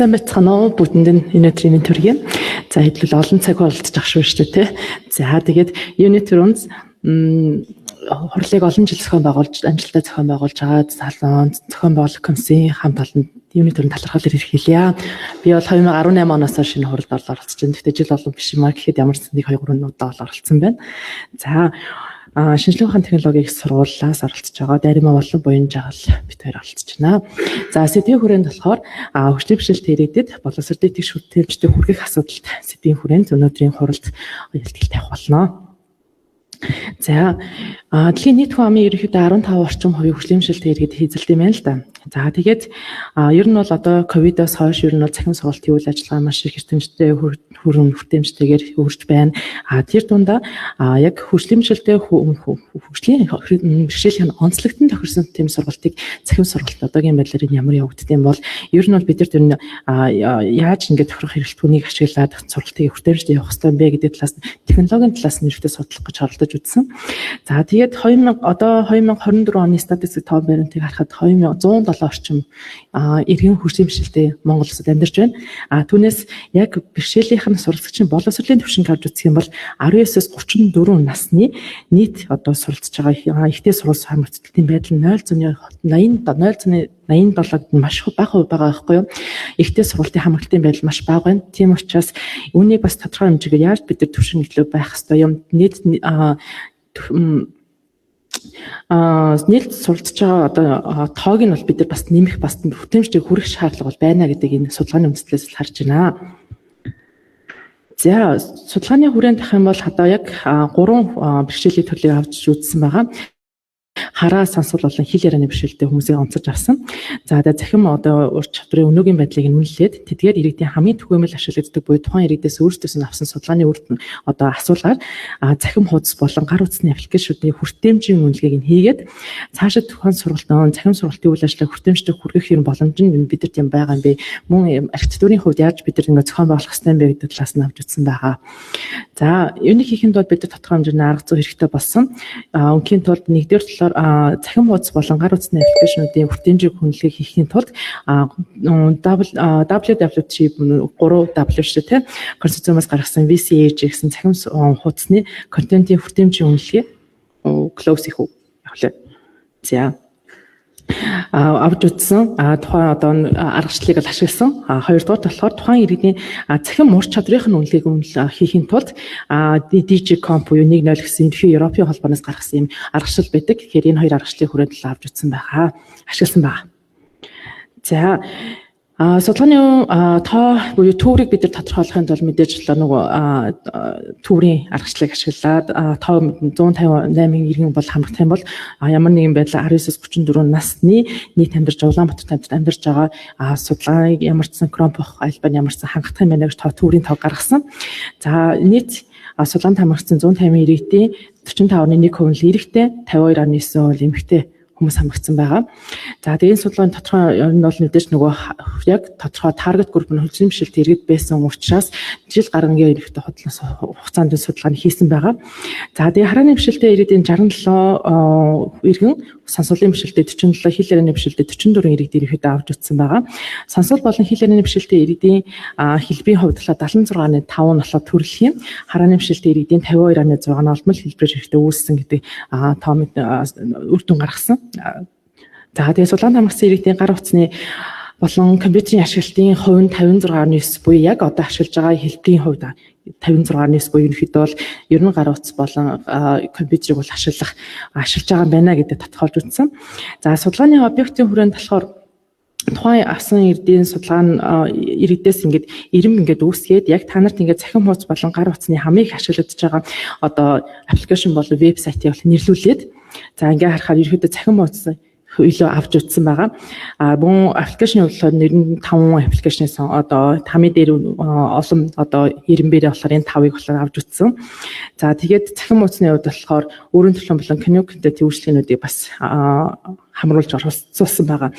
сайн байцгаана уу бүтэнд өнөөдрийн төргийн. За хэдүүл олон цаг бололцож ах шүү дээ тий. За тэгээд Unit Rooms хурлыг олон жил зохион байгуулж амжилттай зохион байгуулж байгаа салон зохион байгуулах комиссийн хамт олонд Unit Room талархал илэрхийлье. Би бол 2018 оноос шинэ хуралд оролцож байна. Гэхдээ жил олон биш юм аа гэхэд ямар ч нэг 2-3 удаа оролцсон байна. За шинжлэх ухааны технологийн сургуулиас оролцож байгаа Даримаа болон буян жагал бид хоёр оролцож байна. За сэдвийн хүрээнд болохоор хүчний бэрхшээлтэй ирээдэд боловсролын тэгш хөтөлбөртэй хүргэх асуудалд сэдвийн хүрээнд өнөөдрийн хуралд илтгэл тавих болно. За дэлхийн нийт хүн амын ерөнхийдөө 15 орчим хувийн хүчний бэрхшээлтэй иргэд хийзэлдэм байна л да. За тэгээд ер нь бол одоо ковидоос хойш ер нь бол цахим сургалтын үйл ажиллагаа маш их эрдэмтдтэй хүртээмжтэйгээр үрж байна. Тэр дундаа яг хүчний бэрхшээлтэй хүчний бэрхшээлийн онцлогтон тохирсон тийм сургалтыг цахим сургалт одоогийн байдлаар ямар явагддсан бол ер нь бол бид нар яаж ингэж тохирох хэрэглэлтүүнийг ашиглаад сургалтыг хүртээмжтэй явах хэрэгтэй бэ гэдэг талаас технологийн талаас нь нэрвээ судлах гэж оролдож үзсэн. За тэгээд 2024 оны статистик тоо баримтыг харахад 2107 орчим иргэн хүчний бэрхшээлтэй Монгол улсад амьдарч байна. Түүнээс яг бэрхшээлийнх нь суралцагчийн боловсролын төвшинг авч үзэх юм бол 19-с 34 насны нийт одоо суралцж байгаа ихтэй сургууль хамгаалалтын байдал 0.87-д маш бага хувь байгаа байхгүй юу? Ихтэй сургуулийн хамгаалтын байдал маш бага байна. Тийм учраас үүнийг бас тодорхой хэмжээгээр яаж бид нар төвшин илүү байх ёстой юм. Нийт суралцж байгаа одоо тоог нь бол бид нар бас нэмэх бас бүтээмжтэй хүрэх шаардлага бол байна гэдэг энэ судалгааны үндэслэлээс харж байна. За судалгааны хүрээнд авах юм бол одоо яг 3 бэрхшээлийн төрлийг авч үзсэн байгаа. Хараа сонсвол болон хэл ярианы бэрхшээлтэй хүмүүсийг онцолж авсан. За захим одоо ур чадварын өнөөгийн байдлыг үнэлээд тэдгээр иргэдийн хамгийн түгээмэл ашиглагддаг буюу тухайн иргэдээс өөрсдөөс нь авсан судалгааны үрд нь одоо асуулгаар захим хуудас болон гар утасны аппликейшнуудын хүртээмжийн үнэлгээг нь хийгээд цаашид тухайн сургалтын захим сургалтын үйл ажиллагааг хүртээмжтэй хүргэх юм боломж нь бидэрт юм байгаа юм бэ? Мөн архитектурын хувьд яаж бид нар зохион байгуулах ёстой юм бэ гэдэг талаас нь авч үзсэн байгаа. За юуны хийхэд бол бид нар тодорхой хэмжээний арга зүй хэрэгтэй болсон. Өнхийн тулд нэгдүгээр захим хуудас болон гар утасны аппликейшнуудын хүртээмжийг хүнлэгийг хийхин тулд www.3w шүү дээ консорциумаас гаргасан VCAG гэсэн захим хуудасны контентын хүртээмжийн үнэлгээ close их явлаа. За авч үзсэн тухайн одоо аргачлалыг л ашигласан. Хоёрдугаар болохоор тухайн иргэдийн захим ур чадрын үнэлгээг хийхин тулд DG-Comp буюу 1.0 гэсэн ерөнхий Европын холбооноос гаргасан юм аргачлал байдаг. Тэгэхээр энэ хоёр аргачлалын хүрээнд л авч үзсэн байгаа. Ашигласан байгаа. За судалгааны тоо буюу төврийг бид нар тодорхойлохын тулд мэдээж л нөгөө төврийн аргачлалыг ашиглаад тоо 158 иргэн бол хамрах юм бол ямар нэгэн байдлаар 19-с 34 насны нийт амьдарч Улаанбаатарт амьдарч байгаа судалгааг ямар ч синхронбох альбан ямар ч хангах юм байна гэж төврийн тоо гаргасан. За нийт судалгаанд хамрагдсан 150 иргэдийн 45.1% нь эрэгтэй, 52.9% эмэгтэй хүмүүс хамрагдсан байгаа. За тэгээд энэ судалгааны тодорхой нь бол мэдээж нөгөө яг тодорхой таргет групп нь хүчний бэрхшээлтэй иргэд байсан учраас жил гарангийн эрхтэй хугацаанд судалгааны хийсэн байгаа. За тэгээд харааны бэрхшээлтэй иргэдийн 67 иргэн, сонсголын бэрхшээлтэй 47, хэл ярианы бэрхшээлтэй 44 иргэд эрхтэй авч үзсэн байгаа. Сонсгол болон хэл ярианы бэрхшээлтэй иргэдийн хэлбэрийн хувьд 76.5 нь болохоор төрөлх юм. Харааны бэрхшээлтэй иргэдийн 52.6 нь олмол хэлбэрээр эрхтэй үүссэн гэдэг тоо үр дүн гаргасан. За тэгээд судалгаанд хамрагдсан иргэдийн гар утасны болон компьютерийн ашиглалтын хувь нь 56.9 буюу яг одоо ашиглаж байгаа хэлбэрийн хувьд 56.9 буюу ерөнхийдөө бол ер нь гар утас болон компьютерийг бол ашиглаж байгаа байна гэдэг тодорхойлж үзсэн. За судалгааны объектын хүрээнд болохоор тухайн авсан иргэдийн судалгаа нь иргэдээс ингээд ирэм ингээд үүсгээд яг та нарт ингээд захим хуудас болон гар утасны хамгийн их ашиглагдж байгаа одоо аппликейшн болон вебсайтыг бол нэрлүүлээд за ингээд харахаар ерөөдөө захим хуудас илүү авч үзсэн байгаа. Мөн аппликейшны хувьд 95 аппликейшнээс одоо хамгийн дээр олон одоо 90-бэрээ болохоор энэ 5-ыг болохоор авч үзсэн. За тэгээд захим хуудасны хувьд болохоор өөрийн төлөө болон Connect-тэй үйлчлэгнүүдийг бас хамруулж оролцуулсан байгаа.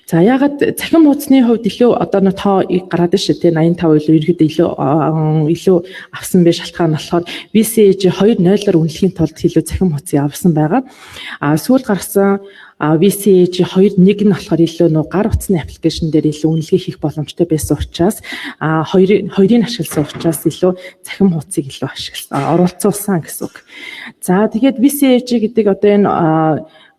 За ягаад цахим хуудасны хувьд илүү одоо нэг тоо гараад шүү дээ 85 илүү авсан бэ шалтгаан нь болохоор VCAG 2.0-оор үнэлэхийн тулд илүү цахим хуудсыг авсан байгаа. Сүүлд гаргасан VCAG 2.1 нь болохоор илүү нөө гар утасны аппликейшн дээр илүү үнэлгээ хийх боломжтой байсан учраас хоёрыг ашигласан учраас илүү цахим хуудсыг илүү оруулцуулсан гэсэн үг. За тэгээд VCAG гэдэг одоо энэ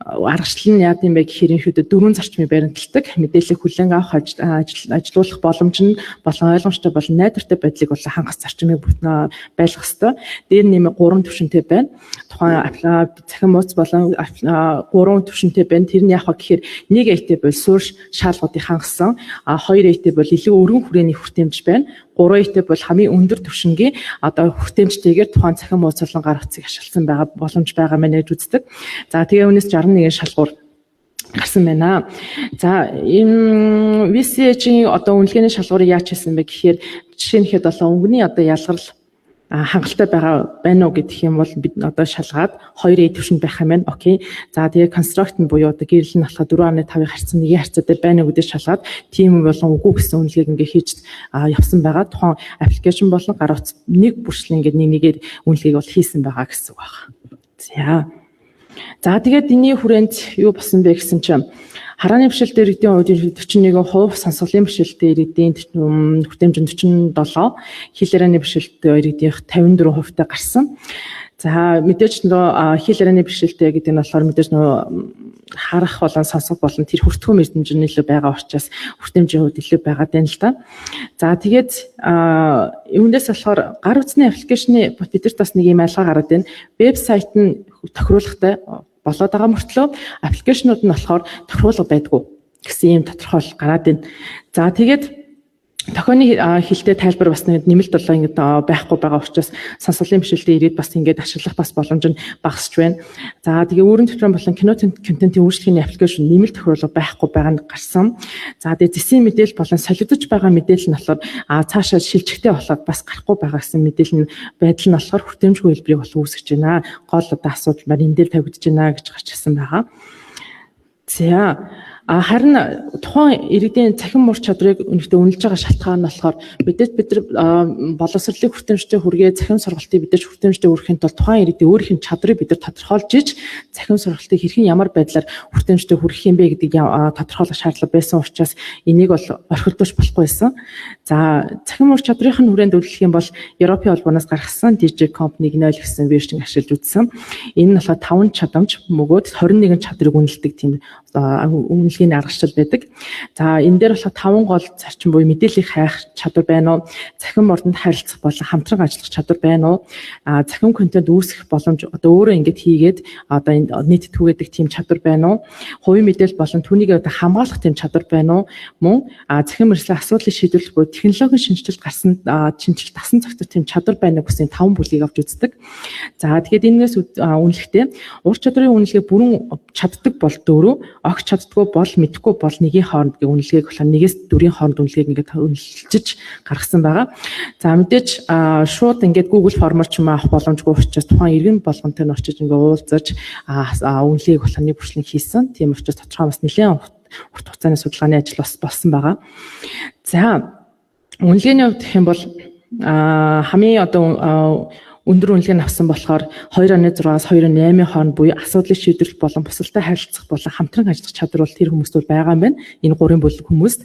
аргачлал нь яа гэм бэ гэхээр ерөнхийдөө дөрвөн зарчмыг баримталдаг. Мэдээлэл хүлээн авах ажилуулах боломж нь болон ойлгомжтой болон найдвартай байдлыг бол хангах зарчмыг байлгах ёстой. Дээр нэмээ 3 түвшинтэй байна. Тухайн цахим хуудас болон 3 түвшинтэй байна. Тэр нь яах вэ гэхээр 1 AT бол суурь шаалгуудыг хангасан. 2 AT бол илүү өргөн хүрээний хүртээмж байна. 3 AT бол хамгийн өндөр түвшингийн одоо хүртээмжтэйгээр тухайн цахим хуудас болон гар утсыг ашигласан байгаа боломж байгаа мэн гэж үздэг. За тэгээ үүнээс 61 шалгуур гарсан байна. За энэ VCAG-ийн одоо үнэлгээний шалгуурыг яаж хийсэн бэ гэхээр жишээ нь хэд болон өнгөний одоо ялгарл хангалттай байна уу гэдэг юм бол бид одоо шалгаад 2A түвшинд байх юм байна. Окей. За тэгээ construct нь буюу одоо гэрэл нь болохоор 4.5-ийн харьцан 1-ийн харьцаатай байна уу гэдээ шалгаад тийм болон үгүй гэсэн үнэлгээг ингээ хийж явсан байгаа. Тухайн аппликейшн болон гар утас нэг бүрчлэн ингээ нэгээр үнэлгээг бол хийсэн байгаа гэсэн үг байна. За тэгээд энэний хүрээнд юу болсон бэ гэсэн чинь харааны бэрхшээлтэй иргэдийн хувьд 41%, сонсголын бэрхшээлтэй иргэдийн хүртээмж нь 47%, хил ярианы бэрхшээлтэй иргэдийнх 54% таа гарсан. За мэдээж хил ярианы бэрхшээлтэй гэдэг нь болохоор мэдээж харах болон сонсох болон тэр хүртгүү мэдрэмж нь илүү байгаа учраас хүртээмжийн хувьд илүү байгаа даа л да. За тэгээд үүнээс болохоор гар утасны аппликейшны бидэрт бас нэг юм алгаа гараад байна. Вебсайт нь тохируулгатай болоод байгаа мөртлөө аппликейшнууд нь болохоор тохируулга байдгүй гэсэн юм тодорхойл гараад байна. За тэгээд тохионы хилтэй тайлбар бас нэмэлт болоо ингэж байхгүй байгаа учраас сонсголын бишэлтэй ирээд бас ингэж ашиглах бас боломж нь багасч байна. За тэгээ өөрийн төтрэн болон кино контентын үйлчлэгийн аппликейшн нэмэлт тохируулга байхгүй байгаа нь гарсан. За тэгээ зэсийн мэдээлэл болон солигдож байгаа мэдээлэл нь болохоор цаашаа шилжихтэй болоод бас гарахгүй байгаа гэсэн мэдээлэл нь байдал нь болохоор хүртээмжгүй хэлбэрийг бол үүсгэж байна. Гол одоо асуудал маань энэ дээр тавигдж байна гэж гарч ирсэн байгаа. За харин тухайн иргэдийн цахим муур чадрыг үнэхдээ үнэлж байгаа шалтгаан нь болохоор бид боловсролын хүртээмжтэй хүргээ цахим сургалтыг бид хүртээмжтэй өргөхийн тулд тухайн иргэдийн өөрийнх нь чадрыг бид тодорхойлж иж цахим сургалтыг хэрхэн ямар байдлаар хүртээмжтэй хүргэх юм бэ гэдгийг тодорхойлох шаардлага байсан учраас энийг бол орхилдуулж болохгүй байсан. За цахим муур чадрын хүрээнд үйлчлэх юм бол Европын холбооноос гаргасан DJ Company 1.0 гэсэн вершн ашиглаж үзсэн. Энэ нь болохоор 5 чадамж мөгөөд 21 чадрыг үнэлдэг тийм үнэлгээний аргачлал байдаг. За энэ дээр болохоор 5 гол зарчим буюу мэдээллийг хайх чадвар байна уу? Цахим ордонд харилцах болон хамтран ажиллах чадвар байна уу? Цахим контент үүсгэх боломж одоо өөрөө ингэж хийгээд одоо энэ нийт түгээдэг тийм чадвар байна уу? Хувийн мэдээлэл болон түүнийг одоо хамгаалах тийм чадвар байна уу? Мөн цахим мэргэжлийн асуудлыг шийдвэрлэх буюу технологийн шинжилэлт гарсан шинжилэлт тасан цагтар тийм чадвар байна уу гэсэн 5 бүлгийг авч үздэг. За тэгээд энэс үнэлэхдээ ур чадрын үнэлгээ бүрэн чаддаг бол 4, огт чаддгүй бол мэдхгүй бол 1-ийн хооронд гэх үнэлгээг болохоор 1-ээс 4-ийн хооронд үнэлгээг ингээд үнэлж гаргасан байгаа. За мэдээж шууд ингээд Google формоор ч юм авах боломжгүй учраас тухайн иргэн болгонтой нь очиж ингээд уулзаж үнэлгээг болохоор нэг бүрчлэн хийсэн. Тийм учраас тодорхой бас нэлээд урт хугацааны судалгааны ажил бас болсон байгаа. За үнэлгээний хувьд гэх юм бол хамгийн одоо өндөр үнэлгээ авсан болохоор 2.6-аас 2.8-ийн хооронд буюу асуудлыг шийдвэрлэх болон бусалтай харилцах болон хамтран ажиллах чадвар бол тэр хүмүүст бол байгаа юм байна. Энэ 3 бүлэг хүмүүст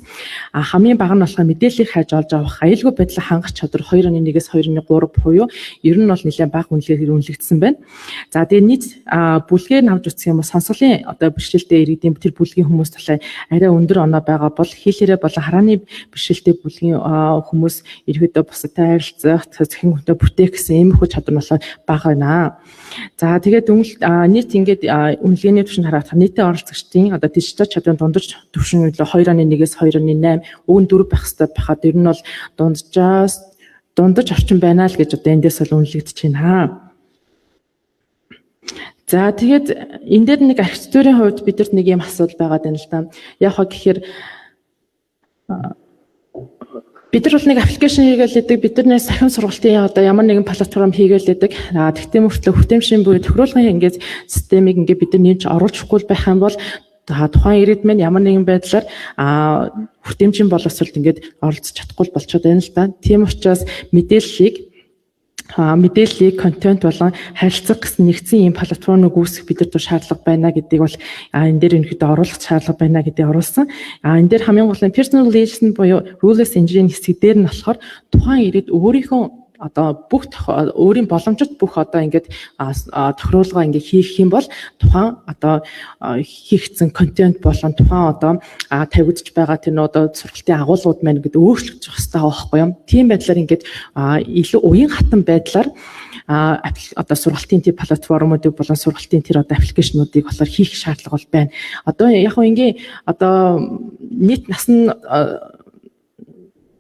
хамгийн бага нь болохоор мэдээллийг хайж олж авах аюулгүй байдлаа хангах чадвар 2.1-ээс 2.3 буюу ер нь бол нэлээд бага үнэлгээр үнэлэгдсэн байна. За тэгээ нийт бүлгээр авч үзэх юм бол сонсголын одоо бэрхшээлтэй иргэдийн тэр бүлгийн хүмүүс талаа арай өндөр оноо байгаа бол хийлээрээ болон харааны бэрхшээлтэй бүлгийн хүмүүс ерөөдөө бусадтай харилцах, цахим хүнтэй бүтээх гэсэн иймэрхүү чадвар нь бага байна. За тэгээд нийт ингээд үнэлгээний түвшинд харахад нийтийн оролцогчдын одоо дижитал чадварын дундаж түвшин нь 2.1-ээс 2.8 өгн 4 байх хэрэгтэй байхад ер нь бол дундаж орчин байна л гэж одоо эндээс бол үнэлэгдэж байна. За тэгээд энэ дээр нэг архитектурын хувьд бидэрт нэг юм асуудал байгаад байна л да. Яг хаа гэхээр бид нар бол нэг аппликейшн хийгээл бид нар сахин сургалтын одоо ямар нэгэн платформ хийгээл тэгтээ мөртлөө хүртээмжийн буюу тохируулгын ингээд системийг ингээд бид нар нэмж оруулчихгүй байх юм бол За тухайн иргэд маань ямар нэгэн байдлаар хүртээмжийн боловсролд ингээд оролцож чадахгүй болчиход байна л да. Тийм учраас мэдээллийг контент болон харилцах гэсэн нэгдсэн ийм платформыг үүсгэх бидэд шаардлага байна гэдгийг бол энэ дээр ерөнхийдөө оруулах шаардлага байна гэдгийг оруулсан. Энэ дээр хамгийн гол нь personal relation буюу rules engine хэсэг дээр нь болохоор тухайн иргэд өөрийнхөө өөрийн боломжит бүх ингээд тохируулга ингээд хийх юм бол тухайн хийгдсэн контент болон тухайн тавигдж байгаа тэр сургалтын агуулгууд маань ингээд өөрчлөгдөх хэрэгтэй байхгүй юм. Тийм байдлаар ингээд илүү уян хатан байдлаар сургалтын тэр платформуудыг болон сургалтын тэр аппликейшнуудыг болохоор хийх шаардлага бол байна. Яг хөө ингээд нийт насны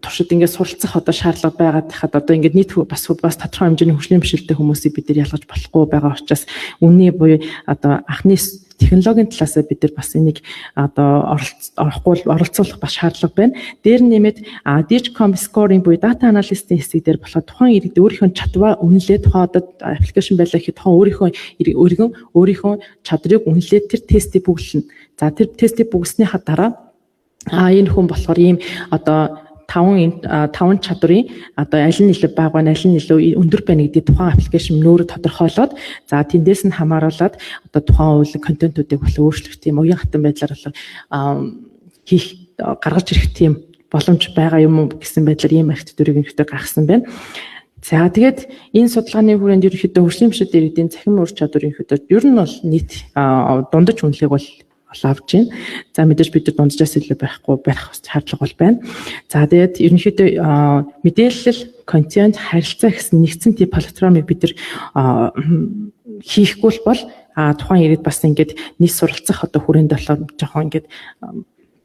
туршид ингээд суралцах шаардлага байгаад хахад ингээд нийт бас тодорхой хэмжээний хөгжлийн бишилтэй хүмүүсийг бид нар ялгаж болохгүй байгаа учраас үнний буюу анхны технологийн талаас бид нар бас энийг оролцуулах бас шаардлага байна. Дээр нь нэмээд Digicom scoring буюу data analyst-ийн хэсэг дээр болохоор тухайн иргэд өөрийнхөө чадвараа үнэлээ тухайн аппликейшн байлаа гэхэд тухайн өөрийнхөө чадрыг үнэлээд тэр тестийг бүгэлнэ. За тэр тестийг бүгэлснийхаа дараа энэ хүн болохоор ийм 5 чадрын аль нь илүү бага байна, аль нь илүү өндөр байна гэдэг тухайн аппликейшн нөөрэө тодорхойлоод за тэндээс нь хамааруулаад тухайн үйл контентуудыг болоо өөрчлөх тийм уян хатан байдлаар болоо гаргаж ирэх тийм боломж байгаа юм уу гэсэн байдлаар ийм архитектурыг өнөхтэй гаргасан байна. За тэгээд энэ судалгааны хүрээнд ерөнхийдөө хөгжлийн бишрэлт иргэдийн цахим ур чадвар ерөнхийдөө ер нь бол нийт дундаж үнэлээг бол авч байна. За мэдээж бид нар дунджаас илүү байх шаардлага бол байна. За тэгээд ерөнхийдөө мэдээлэл, контент, харилцаа гэсэн нэгдсэн тип платформыг бид нар хийхгүй бол тухайн иргэд бас ингээд нийт суралцах хүрээнд болохоор жоохон ингээд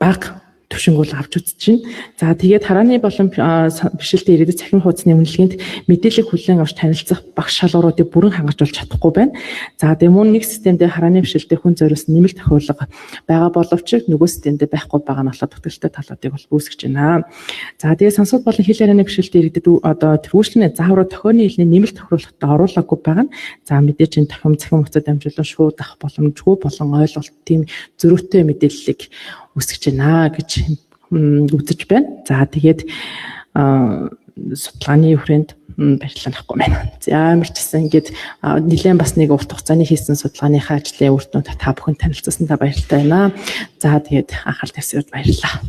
бага төвшингүүл авч үзэж байна. За тэгээд харааны болон бишрэлтэй иргэдэд цахим хуудасны үнэлгээнд мэдээлэл хүлээн авч танилцах багш шалгууруудыг бүрэн хангаж болж чадахгүй байна. За тэгээд мөн нэг системдээ харааны бишрэлтэй хүн зориулсан нэмэлт тохиолдол байгаа боловч нөгөө системдээ байхгүй байгаа нь болоод бүтгэлтэй талуудыг бол үүсгэж байна. За тэгээд сонсоод болон хэл ярианы бишрэлтэй иргэдэд тэргүүлжлэний заавар тохионы хэлний нэмэлт тохируулалтад оруулаагүй байгаа нь за мэдээж энэ цахим хуудасад дамжуулан шууд авах боломжгүй болон ойлголт тийм зөрүүтэй мэдээллийг үсгэж байна гэж үзэж байна. За тэгээд судалгааны хүрээнд баярлалаа гэхгүй байна. За ямар ч гэсэн ингээд нэлээд бас нэг урт хугацааны хийсэн судалгааныхаа ажлын үр дүнд та бүхэн танилцсандаа баяртай байна. За тэгээд анхаарал тавьсанд баярлалаа.